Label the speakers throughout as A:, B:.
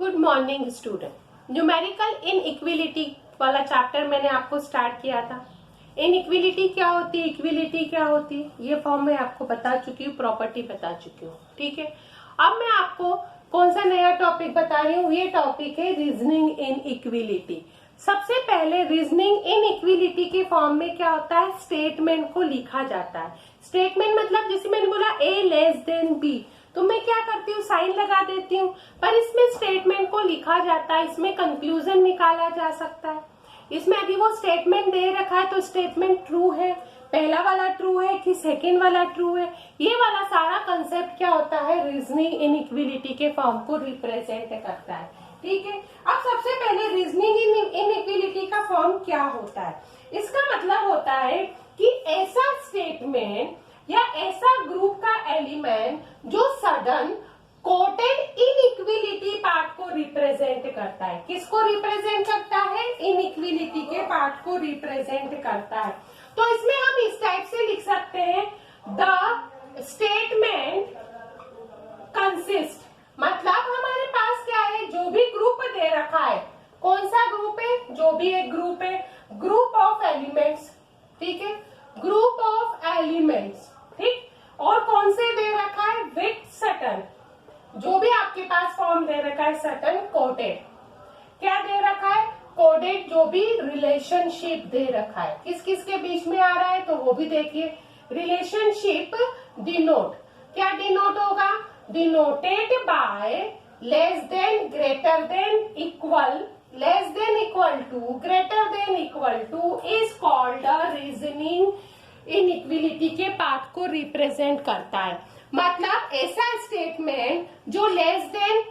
A: Good morning student. Numerical इनइक्विलिटी वाला chapter मैंने आपको स्टार्ट किया था। इनइक्विलिटी क्या होती है, इक्विलिटी क्या होती है, ये फॉर्म मैं आपको बता चुकी हूँ, प्रॉपर्टी बता चुकी हूँ। ठीक है, अब मैं आपको कौन सा नया टॉपिक बता रही हूँ। ये टॉपिक है रीजनिंग इन इक्विलिटी। सबसे पहले रीजनिंग इन इक्विलिटी के फॉर्म में क्या होता है, स्टेटमेंट को लिखा जाता है। स्टेटमेंट मतलब जैसे मैंने बोला ए लेस देन बी, तो मैं क्या करती हूँ, साइन लगा देती हूँ, पर इसमें स्टेटमेंट को लिखा जाता है, इसमें कंक्लूजन निकाला जा सकता है। इसमें यदि वो स्टेटमेंट दे रखा है तो स्टेटमेंट ट्रू है, पहला वाला ट्रू है कि सेकेंड वाला ट्रू है, ये वाला सारा कंसेप्ट क्या होता है, रीजनिंग इन इक्विलिटी के फॉर्म को रिप्रेजेंट करता है। ठीक है, अब सबसे पहले रीजनिंग इन इक्विलिटी का फॉर्म क्या होता है। इसका मतलब होता है कि ऐसा स्टेटमेंट या ऐसा ग्रुप का एलिमेंट जो सडन कोटेड इनइक्विलिटी पार्ट को रिप्रेजेंट करता है। किसको रिप्रेजेंट करता है, इनइक्विलिटी के पार्ट को रिप्रेजेंट करता है। तो इसमें हम इस टाइप से लिख सकते हैं, द स्टेटमेंट कंसिस्ट, मतलब हमारे पास क्या है, जो भी ग्रुप दे रखा है, कौन सा ग्रुप है, जो भी एक ग्रुप है, ग्रुप ऑफ एलिमेंट्स। ठीक है, ग्रुप ऑफ एलिमेंट्स। ठीक, और कौन से दे रखा है, विथ सर्टेन, जो भी आपके पास फॉर्म दे रखा है, सर्टेन कोडेड, क्या दे रखा है, कोडेड, जो भी रिलेशनशिप दे रखा है, किस किस के बीच में आ रहा है, तो वो भी देखिए। रिलेशनशिप डिनोट, क्या डिनोट होगा, denoted by less than, greater than, equal, less than equal to, greater than equal to is called a reasoning inequality के पार्ट को रिप्रेजेंट करता है। मतलब ऐसा स्टेटमेंट जो less than,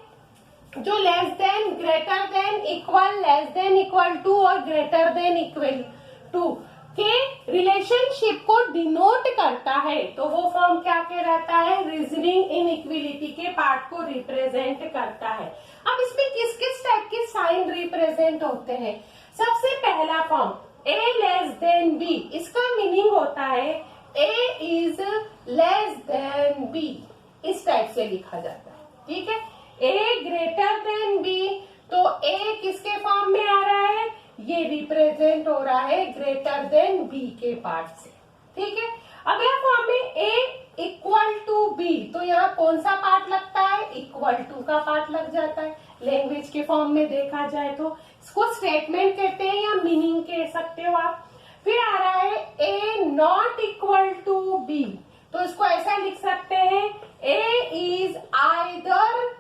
A: greater than, equal, less than equal to और greater than equal to के relationship को डिनोट करता है, तो वो फॉर्म क्या कहलाता है, रीजनिंग इनइक्विलिटी के पार्ट को रिप्रेजेंट करता है। अब इसमें किस किस टाइप के साइन रिप्रेजेंट होते हैं। सबसे पहला फॉर्म ए लेस देन बी, इसका मीनिंग होता है ए इज लेस देन बी, इस टाइप से लिखा जाता है। ठीक है, ए ग्रेटर देन बी, तो ए किसके फॉर्म में आ रहा है, ये रिप्रेजेंट हो रहा है ग्रेटर देन बी के पार्ट से। ठीक है, अगला फॉर्म में ए इक्वल टू बी, तो यहाँ कौन सा पार्ट लगता है, इक्वल टू का पार्ट लग जाता है। लैंग्वेज के फॉर्म में देखा जाए तो इसको स्टेटमेंट कहते हैं या मीनिंग कह सकते हो आप। फिर आ रहा है ए नॉट इक्वल टू बी, तो इसको ऐसा लिख सकते हैं, A is either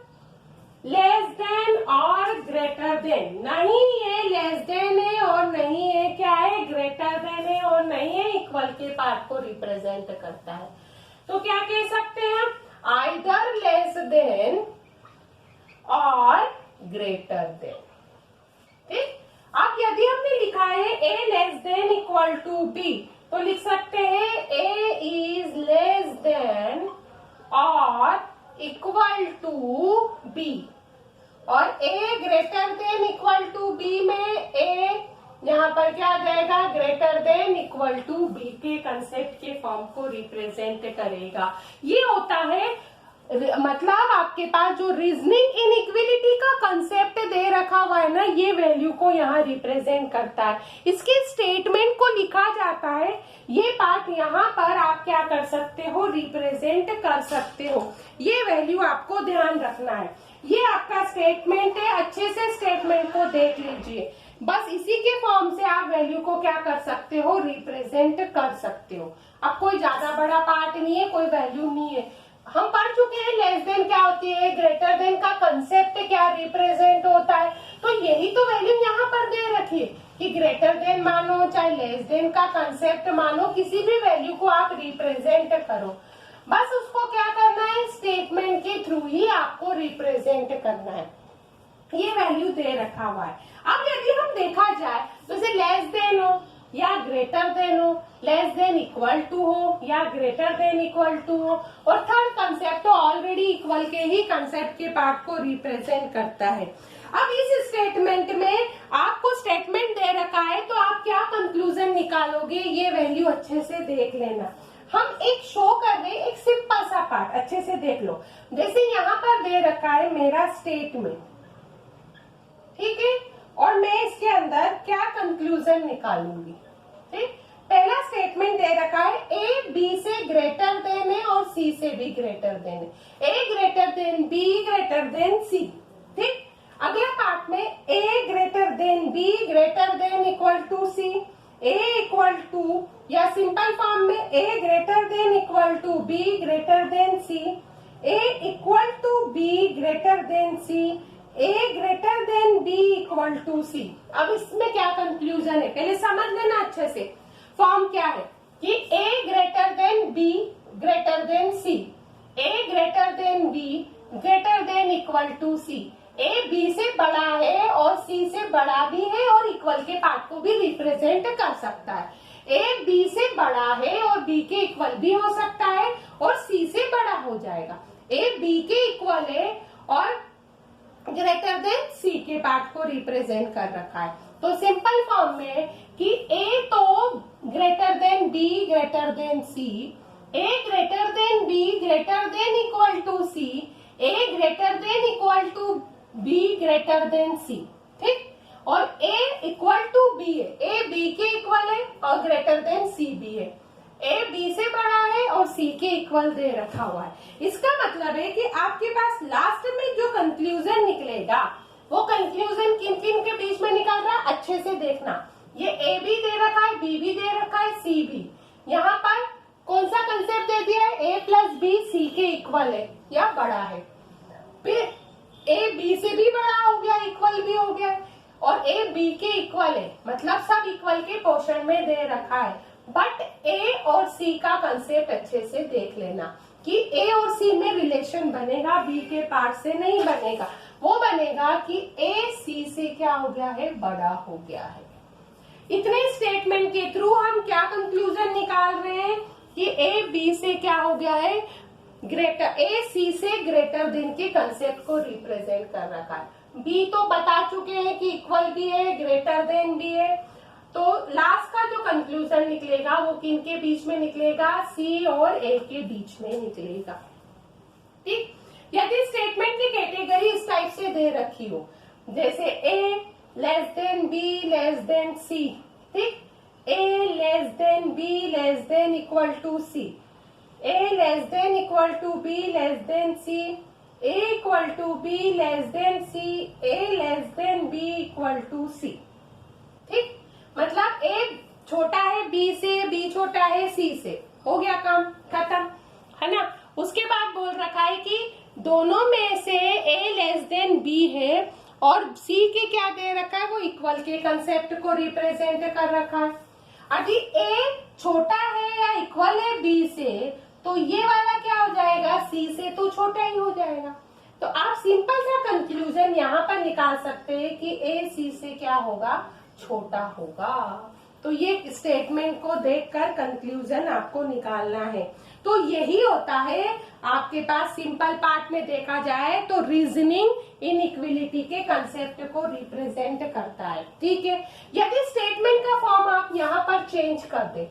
A: less than और ग्रेटर देन, नहीं ये लेस देन है और नहीं है क्या है, ग्रेटर देन है और नहीं है इक्वल के पार्ट को रिप्रेजेंट करता है। तो क्या कह सकते हैं, आइदर लेस देन और ग्रेटर देन। ठीक, अब यदि हमने लिखा है A less than equal to B, तो लिख सकते हैं ए इज लेस देन और इक्वल टू बी, और A greater than equal to B में ए यहाँ पर क्या आ जाएगा, greater than equal to B के कंसेप्ट के फॉर्म को रिप्रेजेंट करेगा। ये होता है, मतलब आपके पास जो रीजनिंग इनइक्विलिटी का कंसेप्ट दे रखा हुआ है ना, ये वैल्यू को यहाँ रिप्रेजेंट करता है, इसके स्टेटमेंट को लिखा जाता है। ये पार्ट यहाँ पर आप क्या कर सकते हो, रिप्रेजेंट कर सकते हो। ये वैल्यू आपको ध्यान रखना है, ये आपका स्टेटमेंट है, अच्छे से स्टेटमेंट को देख लीजिए। बस इसी के फॉर्म से आप वैल्यू को क्या कर सकते हो, रिप्रेजेंट कर सकते हो। अब कोई ज्यादा बड़ा पार्ट नहीं है, कोई वैल्यू नहीं है। हम पढ़ चुके हैं लेस देन क्या होती है, ग्रेटर देन का कंसेप्ट क्या रिप्रेजेंट होता है, तो यही तो वैल्यू यहाँ पर दे रखी है कि ग्रेटर देन मानो चाहे लेस देन का कंसेप्ट मानो, किसी भी वैल्यू को आप रिप्रेजेंट करो, बस उसको क्या करना है, स्टेटमेंट के थ्रू ही आपको रिप्रेजेंट करना है। ये वैल्यू दे रखा हुआ है। अब यदि हम देखा जाए तो जैसे लेस देन हो या ग्रेटर देन हो, लेस देन इक्वल टू हो या ग्रेटर देन इक्वल टू हो, और थर्ड कंसेप्ट तो ऑलरेडी इक्वल के ही कंसेप्ट के पार्ट को रिप्रेजेंट करता है। अब इस स्टेटमेंट में आपको स्टेटमेंट दे रखा है, तो आप क्या कंक्लूजन निकालोगे, ये वैल्यू अच्छे से देख लेना। हम एक शो कर रहे हैं, एक सिंपल सा पार्ट अच्छे से देख लो। जैसे यहाँ पर दे रखा है मेरा स्टेटमेंट, ठीक है, और मैं इसके अंदर क्या कंक्लूजन निकालूंगी। ठीक, पहला स्टेटमेंट दे रखा है ए बी से ग्रेटर देन है और सी से भी ग्रेटर देन है, A greater than B greater than C. ठीक, अगला पार्ट में A greater than B greater than equal to C, A equal to या सिंपल फॉर्म में A greater than equal to B greater than C, A equal to B greater than C, A greater than B equal to C. अब इसमें क्या conclusion है पहले समझ लेना अच्छे से। फॉर्म क्या है कि A greater than B greater than C, A greater than B greater than equal to C, A B से बड़ा है और सी से बड़ा भी है और इक्वल के पार्ट को भी रिप्रेजेंट कर सकता है। ए बी से बड़ा है और बी के इक्वल भी हो सकता है और सी से बड़ा हो जाएगा। ए बी के इक्वल है और ग्रेटर देन सी के पार्ट को रिप्रेजेंट कर रखा है। तो सिंपल फॉर्म में कि ए तो greater than B greater than C, A greater than B greater than equal to C, A greater than equal to B greater than C. ठीक, और ए इक्वल टू बी है, ए बी के equal है और greater than सी भी है, A B से बड़ा है और सी के इक्वल दे रखा हुआ है। इसका मतलब है कि आपके पास लास्ट में जो कंक्लूजन निकलेगा वो कंक्लूजन किन किन के बीच में निकल रहा है अच्छे से देखना। ये ए भी दे रखा है, बी भी दे रखा है, सी भी। यहाँ पर कौन सा कंसेप्ट दे दिया है, ए प्लस बी सी के इक्वल है या बड़ा है, फिर ए बी से भी बड़ा हो गया, इक्वल भी हो गया, और ए बी के इक्वल है, मतलब सब इक्वल के पोर्शन में दे रखा है। बट ए और सी का कंसेप्ट अच्छे से देख लेना कि ए और सी में रिलेशन बनेगा, बी के पार्ट से नहीं बनेगा। वो बनेगा कि ए सी से क्या हो गया है, बड़ा हो गया है। इतने स्टेटमेंट के थ्रू हम क्या कंक्लूजन निकाल रहे हैं कि ए बी से क्या हो गया है, ग्रेटर, ए सी से ग्रेटर देन के कंसेप्ट को रिप्रेजेंट कर रखा है। बी तो बता चुके हैं कि इक्वल भी है, ग्रेटर देन भी है। तो लास्ट का जो कंक्लूजन निकलेगा वो किन के बीच में निकलेगा, सी और ए के बीच में निकलेगा। ठीक, यदि स्टेटमेंट की कैटेगरी इस टाइप से दे रखी हो, जैसे A less than B less than C, ठीक, A less than B less than equal to C, A less than equal to B less than C, A equal to B less than C, A less than B equal to C. ठीक, मतलब ए छोटा है B से, B छोटा है C से, हो गया काम खत्म, है ना। उसके बाद बोल रखा है कि दोनों में से ए लेस देन बी है और सी के क्या दे रखा है, वो इक्वल के कंसेप्ट को रिप्रेजेंट कर रखा है। यदि ए छोटा है या इक्वल है बी से तो ये वाला क्या हो जाएगा, सी से तो छोटा ही हो जाएगा। तो आप सिंपल सा कंक्लूजन यहाँ पर निकाल सकते हैं कि ए सी से क्या होगा, छोटा होगा। तो ये स्टेटमेंट को देखकर कंक्लूजन आपको निकालना है। तो यही होता है आपके पास सिंपल पार्ट में देखा जाए तो रीजनिंग इनइक्विलिटी के कंसेप्ट को रिप्रेजेंट करता है। ठीक है, यदि स्टेटमेंट का फॉर्म आप यहाँ पर चेंज कर दे,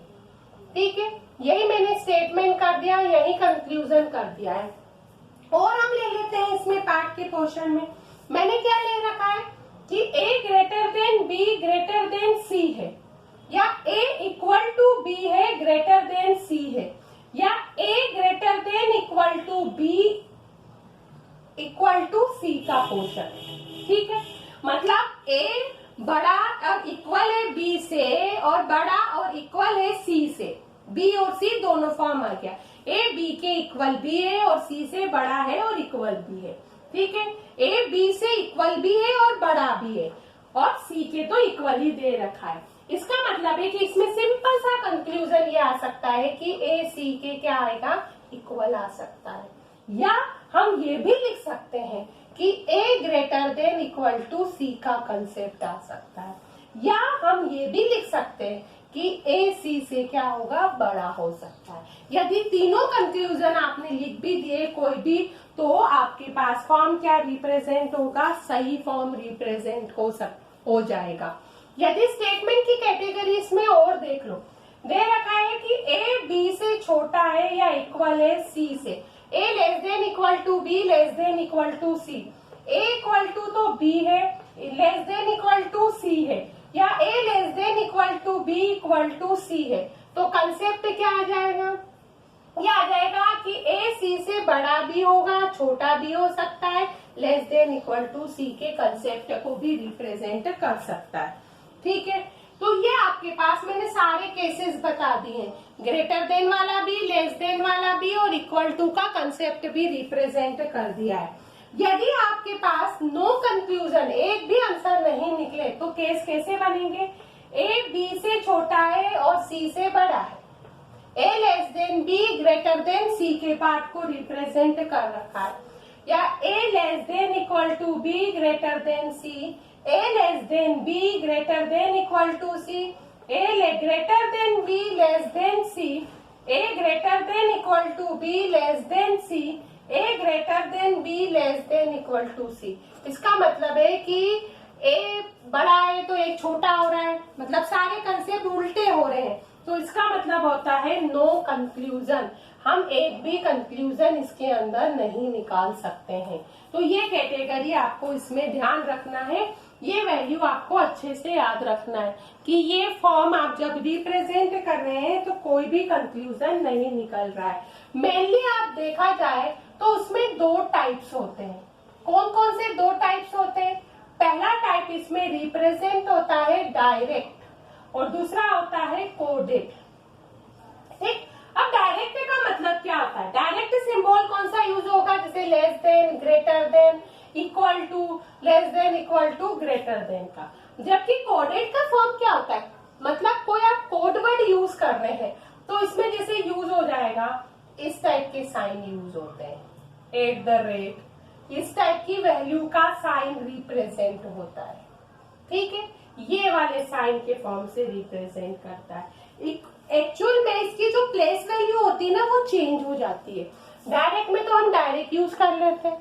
A: ठीक है, यही मैंने स्टेटमेंट कर दिया, यही कंक्लूजन कर दिया है। और हम ले लेते हैं इसमें पार्ट के पोर्शन में, मैंने क्या ले रखा है कि A greater than B greater than C है, या ए इक्वल टू बी है ग्रेटर देन सी है, या A greater than equal to B equal to C का पोर्शन। ठीक है, मतलब ए बड़ा और इक्वल है बी से और बड़ा और इक्वल है सी से, बी और सी दोनों फॉर्म आ गया। ए बी के इक्वल भी है और सी से बड़ा है और इक्वल भी है। ठीक है, ए बी से इक्वल भी है और बड़ा भी है और सी के तो इक्वल ही दे रखा है। इसका मतलब है कि इसमें सिंपल सा कंक्लूजन ये आ सकता है कि ए सी के क्या आएगा, इक्वल आ सकता है। या हम ये भी लिख सकते हैं कि A greater than equal to C का कंसेप्ट आ सकता है, या हम ये भी लिख सकते हैं कि ए सी से क्या होगा, बड़ा हो सकता है। यदि तीनों कंक्लूजन आपने लिख भी दिए कोई भी, तो आपके पास फॉर्म क्या रिप्रेजेंट होगा, सही फॉर्म रिप्रेजेंट हो जाएगा। यदि स्टेटमेंट की कैटेगरी इसमें और देख लो, दे रखा है कि ए बी से छोटा है या इक्वल है सी से, A less than equal to B less than equal to C, A equal to तो बी है, less than equal to C है या A less than equal to B equal to C है, तो concept क्या आ जाएगा? ये आ जाएगा कि ए सी से बड़ा भी होगा, छोटा भी हो सकता है, लेस देन इक्वल टू सी के कंसेप्ट को भी रिप्रेजेंट कर सकता है। ठीक है, तो ये आपके पास मैंने सारे केसेस बता दिए, ग्रेटर देन वाला भी, लेस देन वाला भी और इक्वल टू का कंसेप्ट भी रिप्रेजेंट कर दिया है। यदि आपके पास नो कंक्लूजन, एक भी आंसर नहीं निकले, तो केस कैसे बनेंगे? ए बी से छोटा है और सी से बड़ा है, A less than B greater than C के पार्ट को रिप्रेजेंट कर रखा है, या A less than equal to B greater than C, A less than B greater than equal to C, A greater than B less than C, A greater than equal to B less than C, A greater than B less than equal to C. इसका मतलब है कि ए बड़ा है तो एक छोटा हो रहा है, मतलब सारे कंसेप्ट उल्टे हो रहे हैं, तो इसका मतलब होता है नो कंक्लूजन। हम एक भी कंक्लूजन इसके अंदर नहीं निकाल सकते हैं। तो ये कैटेगरी आपको इसमें ध्यान रखना है, ये वैल्यू आपको अच्छे से याद रखना है कि ये फॉर्म आप जब रिप्रेजेंट कर रहे हैं तो कोई भी कंक्लूजन नहीं निकल रहा है। मेनली आप देखा जाए तो उसमें दो टाइप्स होते हैं। कौन कौन से दो टाइप्स होते हैं? पहला टाइप इसमें रिप्रेजेंट होता है डायरेक्ट और दूसरा होता है कोडेड। ठीक, अब डायरेक्ट का मतलब क्या होता है? डायरेक्ट सिंबल कौन सा यूज होगा? जैसे less than, greater than, equal to, less than equal to, greater than का। जबकि कोडेड का फॉर्म क्या होता है? मतलब कोई आप कोड वर्ड यूज कर रहे हैं तो इसमें जैसे यूज हो जाएगा, इस टाइप के साइन यूज होते हैं, एट द रेट, इस टाइप की वैल्यू का साइन रिप्रेजेंट होता है। ठीक है, ये वाले साइन के फॉर्म से रिप्रेजेंट करता है। एक्चुअल में इसकी जो प्लेस वैल्यू होती है ना, वो चेंज हो जाती है। डायरेक्ट में तो हम डायरेक्ट यूज कर लेते हैं,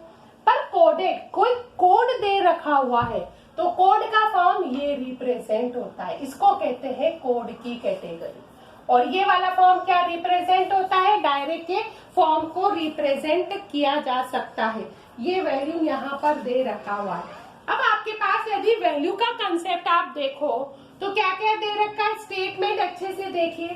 A: पर कोडेड कोई कोड दे रखा हुआ है तो कोड का फॉर्म ये रिप्रेजेंट होता है, इसको कहते हैं कोड की कैटेगरी। और ये वाला फॉर्म क्या रिप्रेजेंट होता है? डायरेक्ट के फॉर्म को रिप्रेजेंट किया जा सकता है। ये वैल्यू यहाँ पर दे रखा हुआ है। अब आपके पास यदि वैल्यू का कंसेप्ट आप देखो तो क्या क्या दे रखा है? स्टेटमेंट अच्छे से देखिए,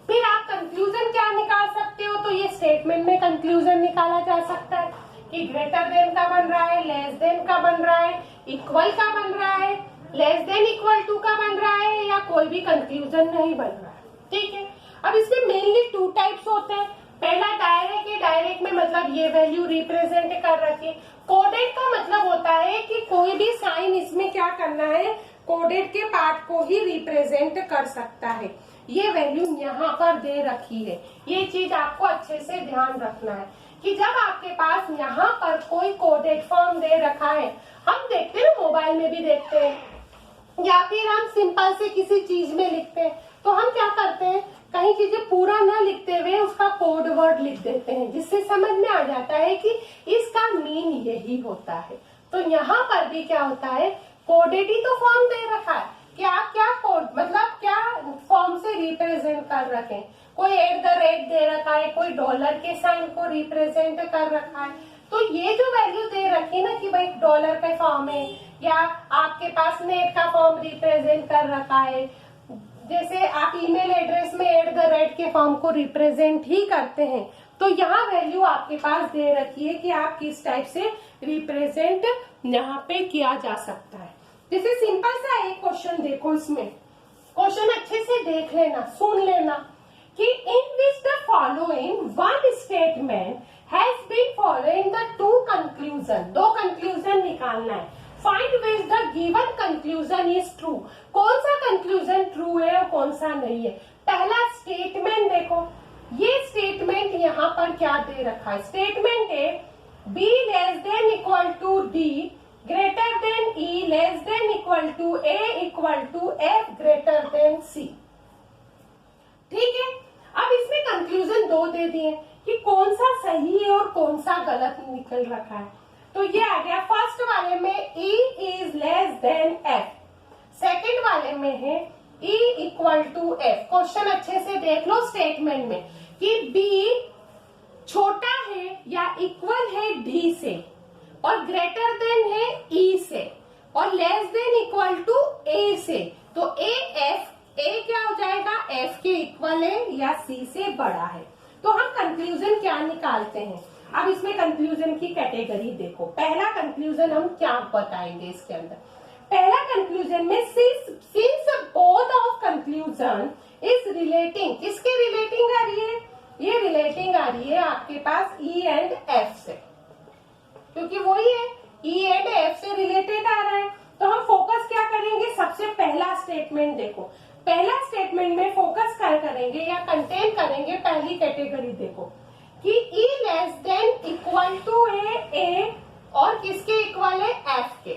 A: फिर आप कंक्लूजन क्या निकाल सकते हो? तो ये स्टेटमेंट में कंक्लूजन निकाला जा सकता है कि ग्रेटर देन का बन रहा है, लेस देन का बन रहा है, इक्वल का बन रहा है, लेस देन इक्वल टू का बन रहा है, या कोई भी कंक्लूजन नहीं बन रहा है। ठीक है, अब इसमें मेनली टू टाइप्स होते हैं। पहला डायरेक्ट है, डायरेक्ट में मतलब ये वैल्यू रिप्रेजेंट कर रखी है। कोडेड का मतलब होता है कि कोई भी साइन इसमें क्या करना है, कोडेड के पार्ट को ही रिप्रेजेंट कर सकता है। ये वैल्यू यहाँ पर दे रखी है, ये चीज आपको अच्छे से ध्यान रखना है कि जब आपके पास यहाँ पर कोई कोडेड फॉर्म दे रखा है, हम देखते हैं मोबाइल में भी देखते हैं या फिर हम सिंपल से किसी चीज में लिखते हैं, तो हम क्या करते हैं, कहीं चीजें पूरा ना लिखते हुए उसका कोड वर्ड लिख देते हैं, जिससे समझ में आ जाता है कि इसका मीन यही होता है। तो यहाँ पर भी क्या होता है, कोडेड ही तो फॉर्म दे रखा है, क्या कोड मतलब क्या फॉर्म से रिप्रेजेंट कर रखे, कोई एट द रेट दे रखा है, कोई डॉलर के साइन को रिप्रेजेंट कर रखा है। तो ये जो वैल्यू दे रखी है ना कि भाई डॉलर के फॉर्म है, या आपके पास नेट का फॉर्म रिप्रेजेंट कर रखा है, जैसे आप ईमेल एड्रेस में एट द रेट के फॉर्म को रिप्रेजेंट ही करते हैं, तो यहाँ वैल्यू आपके पास दे रखी है कि आप किस टाइप से रिप्रेजेंट यहाँ पे किया जा सकता है। जैसे सिंपल सा एक क्वेश्चन देखो, इसमें क्वेश्चन अच्छे से देख लेना, सुन लेना कि in which the following one statement has been following the two conclusion, दो कंक्लूजन निकालना है। Find which the given conclusion is true, कौन सा कंक्लूजन ट्रू है और कौन सा नहीं है। पहला स्टेटमेंट देखो, ये स्टेटमेंट यहाँ पर क्या दे रखा है, स्टेटमेंट है B less than equal to D greater than E less than equal to A equal to F greater than C. ठीक है, अब इसमें कंक्लूजन दो दे दिए कि कौन सा सही है और कौन सा गलत निकल रखा है। तो ये आ गया, फर्स्ट वाले में E is less than F, second वाले में है E equal to F। Question अच्छे से देख लो स्टेटमेंट में कि B छोटा है या इक्वल है D से और ग्रेटर देन है E से और लेस देन से, तो ए क्या हो जाएगा, एफ के इक्वल है या सी से बड़ा है। तो हम कंक्लूजन क्या निकालते हैं। अब इसमें कंक्लूजन की कैटेगरी देखो। पहला कंक्लूजन हम क्या बताएंगे इसके अंदर। पहला कंक्लूजन में since both of conclusion is relating, किसके रिलेटिंग आ रही है, ये रिलेटिंग आ रही है आपके पास ई एंड एफ से, क्योंकि वही है ई एंड एफ से रिलेटेड आ रहा है। तो हम फोकस क्या करेंगे, सबसे पहला स्टेटमेंट देखो। पहला स्टेटमेंट में फोकस क्या करेंगे या कंटेन करेंगे, पहली कैटेगरी देखो कि E less than equal to ए और किसके इक्वल है, एफ के,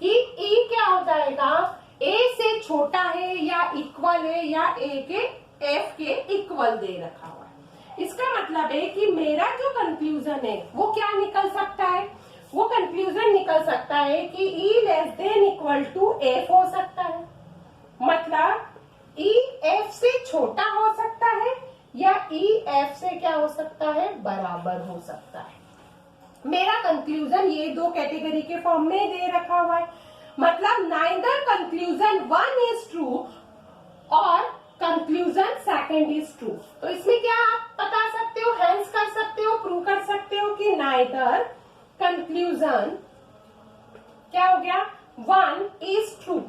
A: कि ई क्या हो जाएगा, ए से छोटा है या इक्वल है या ए के एफ के इक्वल दे रखा हुआ है। इसका मतलब है कि मेरा जो कंक्लूजन है वो क्या निकल सकता है, वो कंक्लूजन निकल सकता है कि E less than equal to F हो सकता है, मतलब ई एफ से छोटा हो सकता है या ई एफ से क्या हो सकता है, बराबर हो सकता है। मेरा कंक्लूजन ये दो कैटेगरी के फॉर्म में दे रखा हुआ है, मतलब नाइदर कंक्लूजन 1 इज ट्रू और कंक्लूजन सेकंड इज ट्रू। तो इसमें क्या आप बता सकते हो, हेंस कर सकते हो, प्रूव कर सकते हो कि नाइदर कंक्लूजन क्या हो गया, 1 इज ट्रू,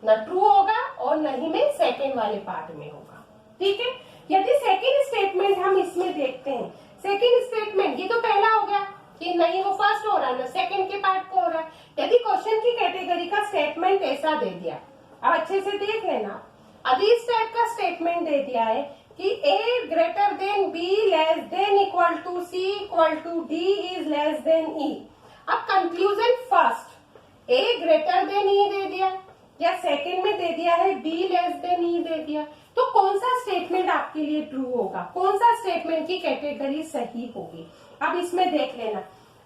A: न ट्रू होगा और न ही में सेकेंड वाले पार्ट में होगा। ठीक है, यदि सेकेंड स्टेटमेंट हम इसमें देखते हैं, सेकेंड स्टेटमेंट ये तो पहला हो गया कि नहीं वो फर्स्ट हो रहा है, ना सेकेंड के पार्ट को हो रहा है। यदि क्वेश्चन की कैटेगरी का स्टेटमेंट ऐसा दे दिया, अब अच्छे से देख लेना, अभी इस टाइप का स्टेटमेंट दे दिया है कि A greater than B less than equal to C equal to D is less than E. अब conclusion first A greater than E दे दिया या सेकेंड में दे दिया है बी लेस देन ई दे दिया, तो कौन सा स्टेटमेंट आपके लिए ट्रू होगा, कौन सा स्टेटमेंट की कैटेगरी सही होगी। अब इसमें देख लेना,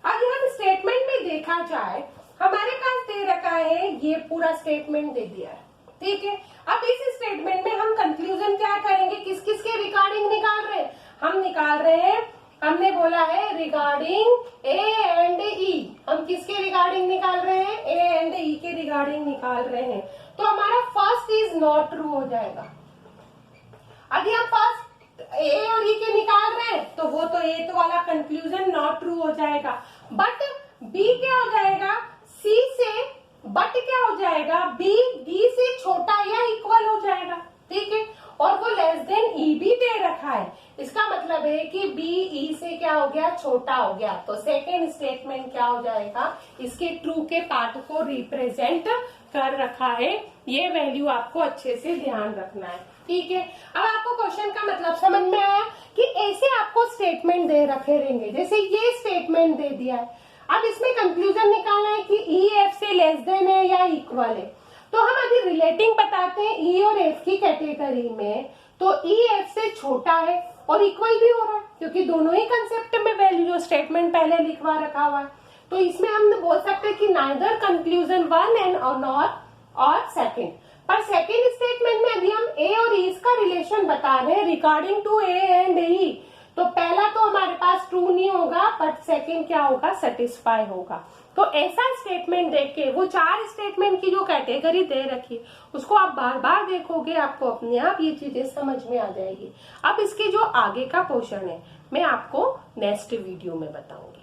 A: अब हम स्टेटमेंट में देखा जाए, हमारे पास दे रखा है ये पूरा स्टेटमेंट दे दिया है, ठीक है। अब इस स्टेटमेंट में हम कंक्लूजन क्या करेंगे, किस किस के रिगार्डिंग निकाल रहे हैं, हम निकाल रहे हैं, हमने बोला है रिगार्डिंग ए एंड ई, हम किसके रिगार्डिंग निकाल रहे हैं, ए एंड ई के रिगार्डिंग निकाल रहे हैं। तो हमारा फर्स्ट इज नॉट ट्रू हो जाएगा। अभी हम फर्स्ट ए और ई के निकाल रहे हैं तो वो तो ए तो वाला कंक्लूजन नॉट ट्रू हो जाएगा, बट बी क्या हो जाएगा, सी से, बट क्या हो जाएगा, बी डी से छोटा या इक्वल हो जाएगा, ठीक है। और वो लेस देन ई भी दे रखा है, इसका मतलब है कि बी ई से क्या हो गया, छोटा हो गया। तो सेकेंड स्टेटमेंट क्या हो जाएगा, इसके ट्रू के पार्ट को रिप्रेजेंट कर रखा है। ये वैल्यू आपको अच्छे से ध्यान रखना है, ठीक है। अब आपको क्वेश्चन का मतलब समझ में आया कि ऐसे आपको स्टेटमेंट दे रखे रहेंगे, जैसे ये स्टेटमेंट दे दिया है, अब इसमें कंक्लूजन निकालना है कि ई एफ से लेस देन है या इक्वल है। तो हम अभी रिलेटिंग बताते हैं ई और एफ की कैटेगरी में, तो ई एफ से छोटा है और इक्वल भी हो रहा है, क्योंकि दोनों ही कंसेप्ट में वैल्यू जो स्टेटमेंट पहले लिखवा रखा हुआ है। तो इसमें हम बोल सकते हैं कि नाइदर कंक्लूजन 1 एंड और सेकेंड। पर सेकेंड स्टेटमेंट में अभी हम ए और ई का रिलेशन बता रहे हैं रिगार्डिंग टू ए एंड ई, तो पहला तो हमारे पास ट्रू नहीं होगा, बट सेकेंड क्या होगा, सेटिस्फाई होगा। तो ऐसा स्टेटमेंट देख के, वो 4 स्टेटमेंट की जो कैटेगरी दे रखी उसको आप बार बार देखोगे, आपको अपने आप ये चीजें समझ में आ जाएगी। अब इसके जो आगे का पोर्शन है मैं आपको नेक्स्ट वीडियो में बताऊंगी।